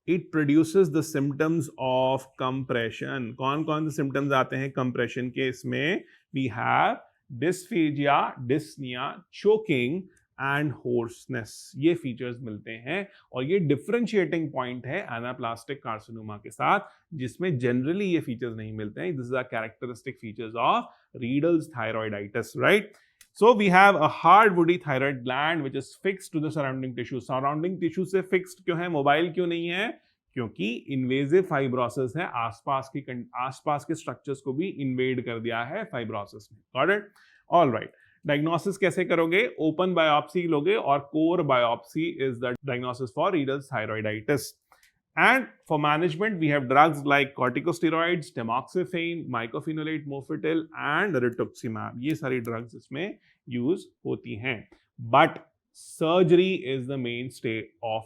Speaker 1: It produces the symptoms of compression. कौन कौन से सिम्टम्स आते हैं कंप्रेशन के? इसमें we have dysphagia, dyspnoea, choking and hoarseness, ये फीचर्स मिलते हैं और ये डिफरेंशिएटिंग पॉइंट है एनाप्लास्टिक कार्सिनोमा के साथ, जिसमें जनरली ये फीचर्स नहीं मिलते हैं। This is a characteristic features of Riedel's thyroiditis, right? So we have a hard woody thyroid gland which is fixed to the surrounding tissue. Surrounding tissue से fixed क्यों है? मोबाइल क्यों नहीं है? क्योंकि इन्वेजिव फाइब्रोसिस है, आसपास के स्ट्रक्चर्स को भी इन्वेड कर दिया है फाइब्रोसिस ने। Got it? ऑलराइट। डायग्नोसिस कैसे करोगे? ओपन बायोप्सी लोगे और core biopsy is the diagnosis for riddles thyroiditis. And for management, we have drugs like corticosteroids, tamoxifen, mycophenolate mofetil and rituximab. ये सारी drugs इसमें use होती हैं। But surgery is the mainstay of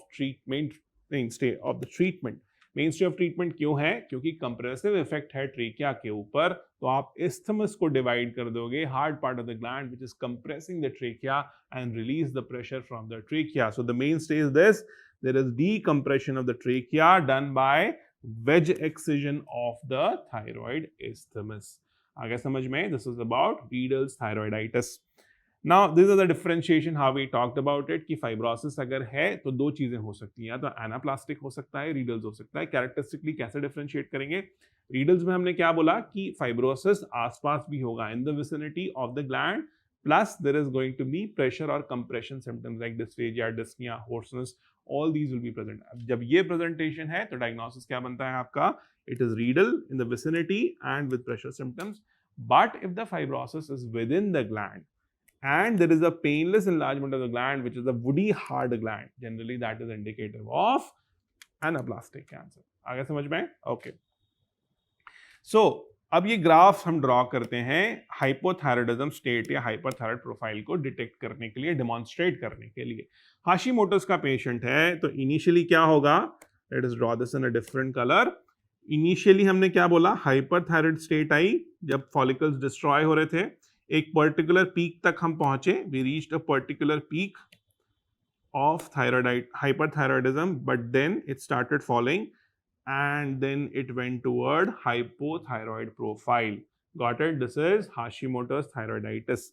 Speaker 1: treatment. Main stream of treatment क्यों है? क्योंकि compressive effect है trachea के ऊपर, तो आप isthmus को डिवाइड कर दोगे, hard part of the gland which is compressing the trachea and release the pressure from the trachea. So the mainstay is this: there is decompression of the trachea done by wedge excision of the thyroid isthmus. आगे समझ में? This is about Riedel's thyroiditis. Now these are the differentiation how we talked about it कि fibrosis अगर है तो दो चीजें हो सकती हैं, या तो anaplastic हो सकता है, Riedel's हो सकता है. Characteristically कैसे differentiate करेंगे? Riedel's में हमने क्या बोला कि fibrosis आसपास भी होगा, in the vicinity of the gland, plus there is going to be pressure or compression symptoms like dysphagia, dyspnea, hoarseness, all these will be present. अब जब ये presentation है तो diagnosis क्या बनता है आपका? It is Riedel in the vicinity and with pressure symptoms. But if the fibrosis is within the gland and there is a painless enlargement of the gland, which is a woody hard gland, generally that is indicative of anaplastic cancer. आगे समझ में? Okay. So अब ये graph हम draw करते हैं hypothyroidism state या हाइपरथायरॉयड profile को डिटेक्ट करने के लिए, डेमोन्स्ट्रेट करने के लिए. हाशिमोटोस का पेशेंट है तो इनिशियली क्या होगा? Let us draw this in a different colour. Initially हमने क्या बोला? हाइपरथायरॉयड स्टेट आई जब फॉलिकल्स डिस्ट्रॉय हो रहे थे, एक पर्टिकुलर पीक तक हम पहुंचे, we reached a particular peak of thyroid hyperthyroidism, but then it started falling and then it went toward hypothyroid profile. Got it? This is Hashimoto's thyroiditis.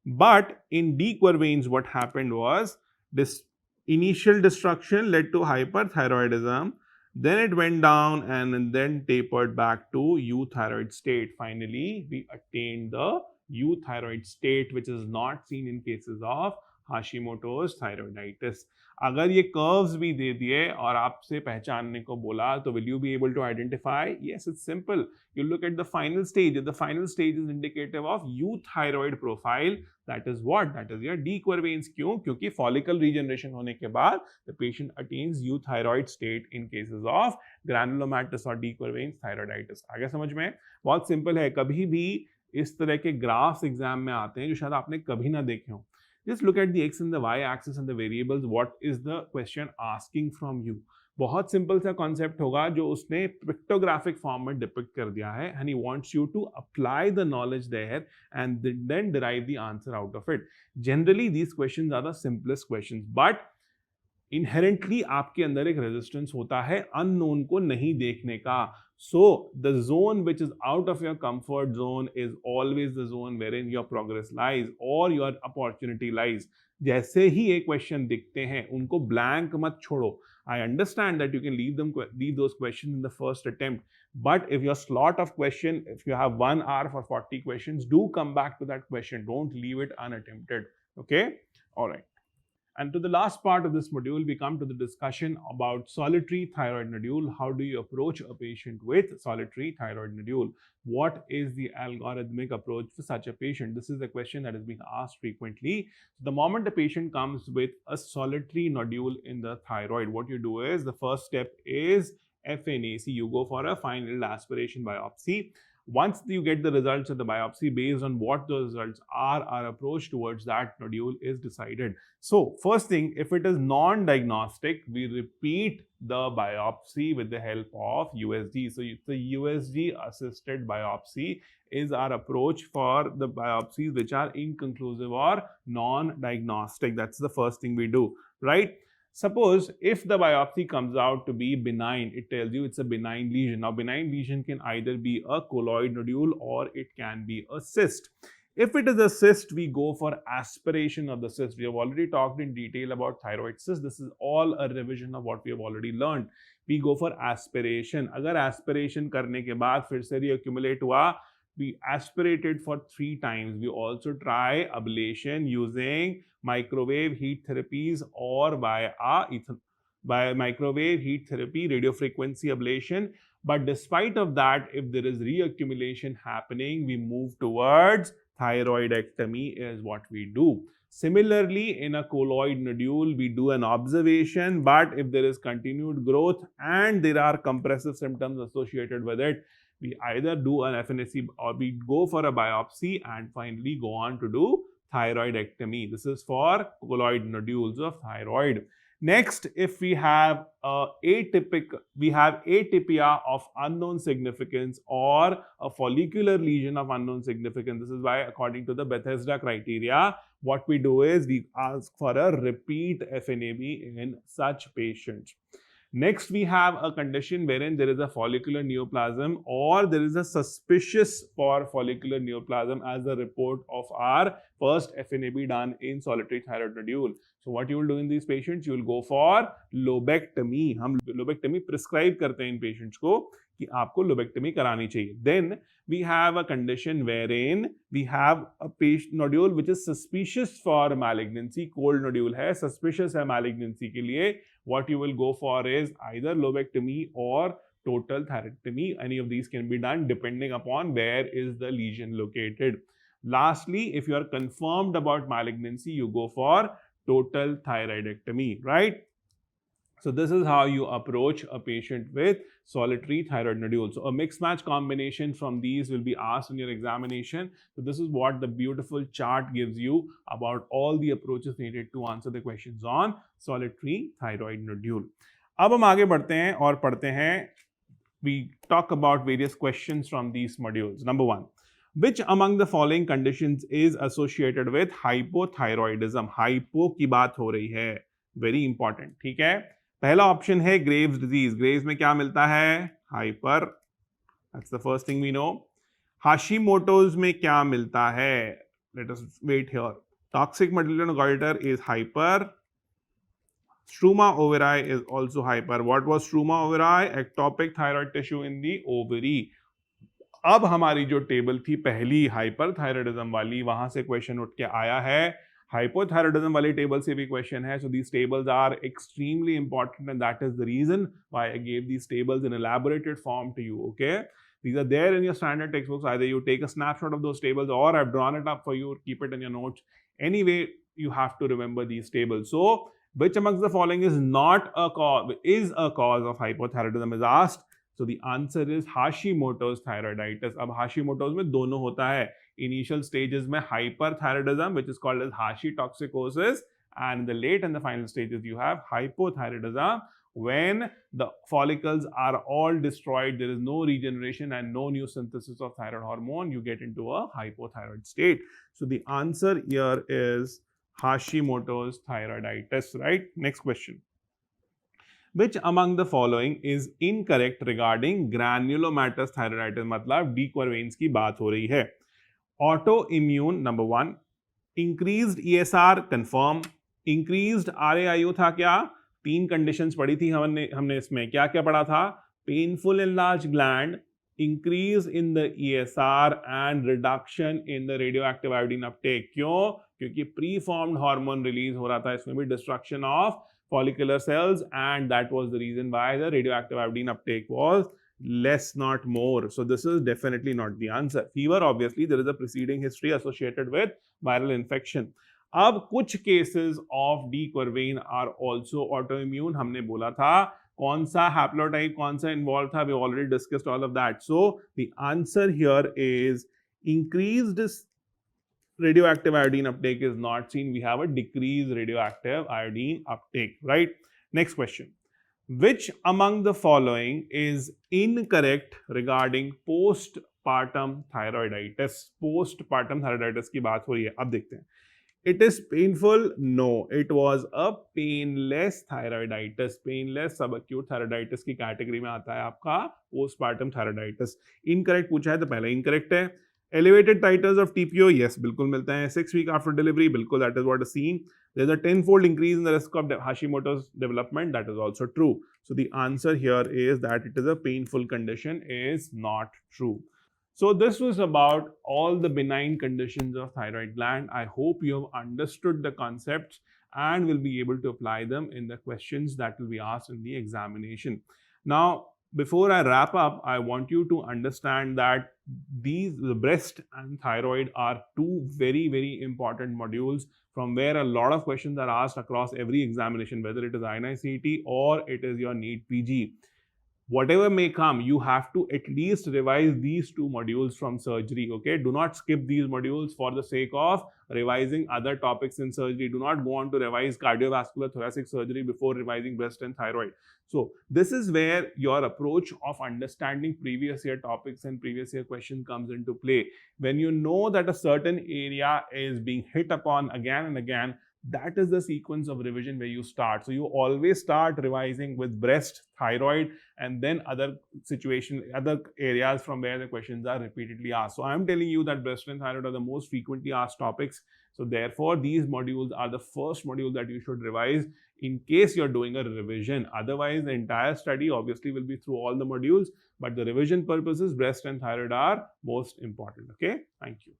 Speaker 1: But in deeper veins, what happened was this initial destruction led to hyperthyroidism. Then it went down and then tapered back to euthyroid state. Finally, we attained the euthyroid state, which is not seen in cases of Hashimoto's thyroiditis. अगर ये curves भी दे दिए और आपसे पहचानने को बोला तो will you be able to identify? Yes, it's simple. You look at the final stage. The final stage is indicative of euthyroid profile. That is what? That is your de Quervain's. क्यों? क्योंकि फॉलिकल रीजनरेशन होने के बाद the patient attains euthyroid state in cases of granulomatous और de Quervain's thyroiditis. आगे समझ में? बहुत सिंपल है. कभी भी इस तरह के ग्राफ्स एग्जाम में आते हैं जो शायद आपने कभी ना देखे हो. Just look at the x and the y axis and the variables. What is the question asking from you? बहुत सिंपल सा कॉन्सेप्ट होगा जो उसने पिक्टोग्राफिक फॉर्म में डिपिक्ट कर दिया है, and he wants you to apply the knowledge there and then derive the answer out of it. Generally, these questions are the simplest questions, but inherently आपके अंदर एक रेजिस्टेंस होता है अननोन को नहीं देखने का. So the zone which is out of your comfort zone is always the zone where in your progress lies और योर अपॉर्चुनिटी लाइज. जैसे ही ये क्वेश्चन दिखते हैं उनको ब्लैंक मत छोड़ो. I understand that you can leave those questions in the first attempt, but if your slot of question, if you have 1 hour for 40 questions, do come back to that question. Don't leave it unattempted. Okay? All right. And to the last part of this module, we come to the discussion about solitary thyroid nodule. How do you approach a patient with solitary thyroid nodule? What is the algorithmic approach for such a patient? This is a question that is being asked frequently. The moment the patient comes with a solitary nodule in the thyroid, what you do is the first step is FNAC. You go for a fine needle aspiration biopsy. Once you get the results of the biopsy, based on what those results are, our approach towards that nodule is decided. So first thing, if it is non-diagnostic, we repeat the biopsy with the help of USG. So the USG assisted biopsy is our approach for the biopsies which are inconclusive or non-diagnostic. That's the first thing we do, right? Suppose if the biopsy comes out to be benign, it tells you it's a benign lesion. Now, benign lesion can either be a colloid nodule or it can be a cyst. If it is a cyst, we go for aspiration of the cyst. We have already talked in detail about thyroid cyst. This is all a revision of what we have already learned. We go for aspiration. अगर aspiration करने के बाद फिर से reaccumulate हुआ, we aspirated for 3 times. We also try ablation using microwave heat therapies or by microwave heat therapy, radiofrequency ablation. But despite of that, if there is reaccumulation happening, we move towards thyroidectomy is what we do. Similarly, in a colloid nodule, we do an observation, but if there is continued growth and there are compressive symptoms associated with it, we either do an FNAC or we go for a biopsy and finally go on to do thyroidectomy. This is for colloid nodules of thyroid. Next, if we have atypia of unknown significance or a follicular lesion of unknown significance. This is why, according to the Bethesda criteria, what we do is we ask for a repeat FNAB in such patients. Next, we have a condition wherein there is a follicular neoplasm or there is a suspicious for follicular neoplasm as the report of our first FNAB done in solitary thyroid nodule. So what you will do in these patients, you will go for lobectomy. हम lobectomy prescribe करते हैं इन patients को कि आपको lobectomy करानी चाहिए. Then we have a condition wherein we have a patient nodule which is suspicious for malignancy. Cold nodule है, suspicious है malignancy के लिए. What you will go for is either lobectomy or total thyroidectomy. Any of these can be done depending upon where is the lesion located. Lastly, if you are confirmed about malignancy, you go for total thyroidectomy, right? So this is how you approach a patient with solitary thyroid nodule. So a mixed match combination from these will be asked in your examination. So this is what the beautiful chart gives you about all the approaches needed to answer the questions on solitary thyroid nodule. अब हम आगे बढ़ते हैं और पढ़ते हैं. We talk about various questions from these modules. Number 1. Which among the following conditions is associated with hypothyroidism? Hypo की बात हो रही है. Very important. ठीक है. पहला ऑप्शन है ग्रेव्स डिजीज. ग्रेव्स में क्या मिलता है? Hyper. That's the first thing we know. Hashimoto's में क्या मिलता है? Let us wait here. Toxic multinodular goitre is hyper. Struma overi is also hyper. What was struma overi? Ectopic thyroid tissue in the ovary. अब हमारी जो table थी पहली hyperthyroidism वाली, वहां से क्वेश्चन उठ के आया है. हाइपोथायरॉयडिज्म वाली टेबल से भी क्वेश्चन है. So these tables are extremely important and that is the reason why I gave these tables in elaborated form to you. Okay, these are there in your standard textbooks. Either you take a snapshot of those tables or I've drawn it up for you, keep it in your notes. Anyway, you have to remember these tables. So which amongst the following is not a cause of hypothyroidism is asked. So the answer is Hashimoto's thyroiditis. अब Hashimoto's में दोनों होता है. Initial stages में hyperthyroidism, which is called as hashitoxicosis, and in the late and the final stages you have hypothyroidism. When the follicles are all destroyed, there is no regeneration and no new synthesis of thyroid hormone, you get into a hypothyroid state. So the answer here is Hashimoto's thyroiditis, right? Next question. Which among the following is incorrect regarding granulomatous thyroiditis? मतलब D क्वर्वेन्स की बात हो रही है. Autoimmune number 1. Increased ESR confirm. Increased RAIO था क्या? 3 conditions पढ़ी थी हमने इसमें. क्या क्या पढ़ा था? Painful enlarged gland, increase in the ESR and reduction in the radioactive iodine uptake. क्यों? क्योंकि preformed hormone release हो रहा था. इसमें भी destruction of follicular cells, and that was the reason why the radioactive iodine uptake was less, not more. So this is definitely not the answer. Fever, obviously there is a preceding history associated with viral infection. अब कुछ cases of D Quervain are also autoimmune. हमने बोला था कौन सा haplotype कौन सा involved था. We already discussed all of that. So the answer here is increased radioactive iodine uptake is not seen. We have a decreased radioactive iodine uptake, right? Next question. Which among the following is incorrect regarding postpartum thyroiditis? Postpartum thyroiditis की बात हो रही है. अब देखते हैं. It is painful? No, it was a painless thyroiditis. Painless subacute thyroiditis की category में आता है आपका postpartum thyroiditis. Incorrect पूछा है तो पहला incorrect है. Elevated titers of TPO, yes, बिल्कुल मिलता है. 6 week after delivery, बिल्कुल, that is what is seen. There's a 10-fold increase in the risk of Hashimoto's development, that is also true. So the answer here is that it is a painful condition is not true. So this was about all the benign conditions of thyroid gland. I hope you have understood the concepts and will be able to apply them in the questions that will be asked in the examination. Now, before I wrap up, I want you to understand that the breast and thyroid are two very, very important modules from where a lot of questions are asked across every examination, whether it is INI-CET or it is your NEET PG. whatever may come, you have to at least revise these two modules from surgery. Okay, do not skip these modules for the sake of revising other topics in surgery. Do not go on to revise cardiovascular thoracic surgery before revising breast and thyroid. So this is where your approach of understanding previous year topics and previous year question comes into play. When you know that a certain area is being hit upon again and again, that is the sequence of revision where you start. So you always start revising with breast, thyroid, and then other other areas from where the questions are repeatedly asked. So I'm telling you that breast and thyroid are the most frequently asked topics. So therefore, these modules are the first module that you should revise in case you're doing a revision. Otherwise, the entire study obviously will be through all the modules, but the revision purposes, breast and thyroid are most important. Okay, thank you.